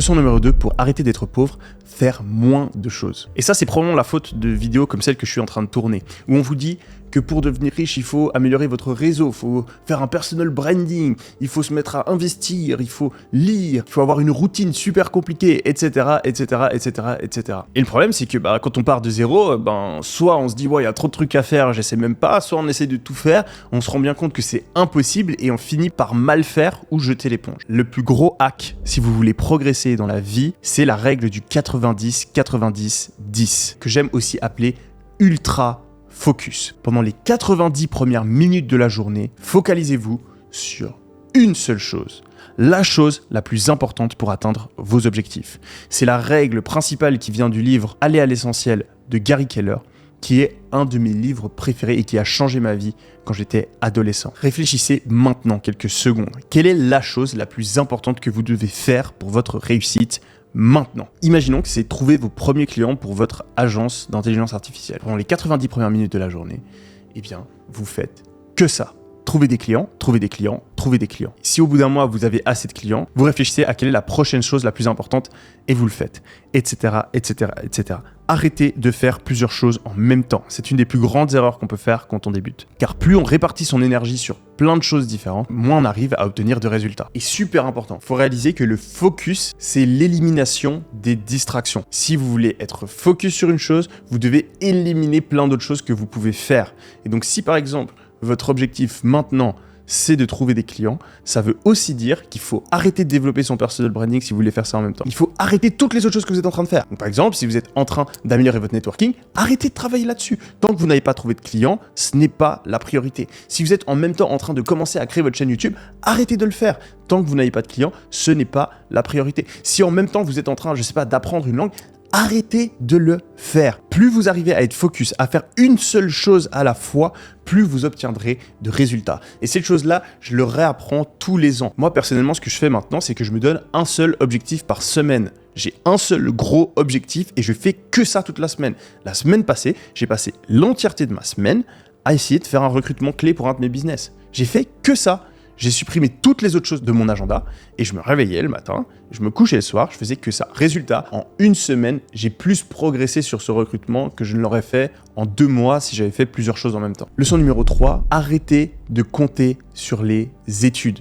Leçon numéro 2, pour arrêter d'être pauvre, faire moins de choses. Et ça, c'est probablement la faute de vidéos comme celle que je suis en train de tourner, où on vous dit que pour devenir riche, il faut améliorer votre réseau, il faut faire un personal branding, il faut se mettre à investir, il faut lire, il faut avoir une routine super compliquée, etc., etc., etc., etc. Et le problème, c'est que quand on part de zéro, soit on se dit, ouais, il y a trop de trucs à faire, j'essaie même pas, soit on essaie de tout faire, on se rend bien compte que c'est impossible et on finit par mal faire ou jeter l'éponge. Le plus gros hack, si vous voulez progresser dans la vie, c'est la règle du 90-90-10, que j'aime aussi appeler ultra focus. Pendant les 90 premières minutes de la journée, focalisez-vous sur une seule chose. La chose la plus importante pour atteindre vos objectifs. C'est la règle principale qui vient du livre Aller à l'essentiel de Gary Keller, qui est un de mes livres préférés et qui a changé ma vie quand j'étais adolescent. Réfléchissez maintenant quelques secondes. Quelle est la chose la plus importante que vous devez faire pour votre réussite maintenant? Imaginons que c'est trouver vos premiers clients pour votre agence d'intelligence artificielle. Pendant les 90 premières minutes de la journée, vous faites que ça. Trouver des clients, trouver des clients, trouver des clients. Si au bout d'un mois, vous avez assez de clients, vous réfléchissez à quelle est la prochaine chose la plus importante et vous le faites, etc., etc., etc. Arrêtez de faire plusieurs choses en même temps. C'est une des plus grandes erreurs qu'on peut faire quand on débute. Car plus on répartit son énergie sur plein de choses différentes, moins on arrive à obtenir de résultats. Et super important, il faut réaliser que le focus, c'est l'élimination des distractions. Si vous voulez être focus sur une chose, vous devez éliminer plein d'autres choses que vous pouvez faire. Et donc si par exemple, votre objectif maintenant, c'est de trouver des clients, ça veut aussi dire qu'il faut arrêter de développer son personal branding si vous voulez faire ça en même temps. Il faut arrêter toutes les autres choses que vous êtes en train de faire. Donc, par exemple, si vous êtes en train d'améliorer votre networking, arrêtez de travailler là-dessus. Tant que vous n'avez pas trouvé de clients, ce n'est pas la priorité. Si vous êtes en même temps en train de commencer à créer votre chaîne YouTube, arrêtez de le faire. Tant que vous n'avez pas de clients, ce n'est pas la priorité. Si en même temps vous êtes en train, d'apprendre une langue, arrêtez de le faire. Plus vous arrivez à être focus, à faire une seule chose à la fois, plus vous obtiendrez de résultats. Et cette chose-là, je le réapprends tous les ans. Moi, personnellement, ce que je fais maintenant, c'est que je me donne un seul objectif par semaine. J'ai un seul gros objectif et je fais que ça toute la semaine. La semaine passée, j'ai passé l'entièreté de ma semaine à essayer de faire un recrutement clé pour un de mes business. J'ai fait que ça. J'ai supprimé toutes les autres choses de mon agenda et je me réveillais le matin, je me couchais le soir, je faisais que ça. Résultat, en une semaine, j'ai plus progressé sur ce recrutement que je ne l'aurais fait en 2 mois si j'avais fait plusieurs choses en même temps. Leçon numéro 3, arrêtez de compter sur les études.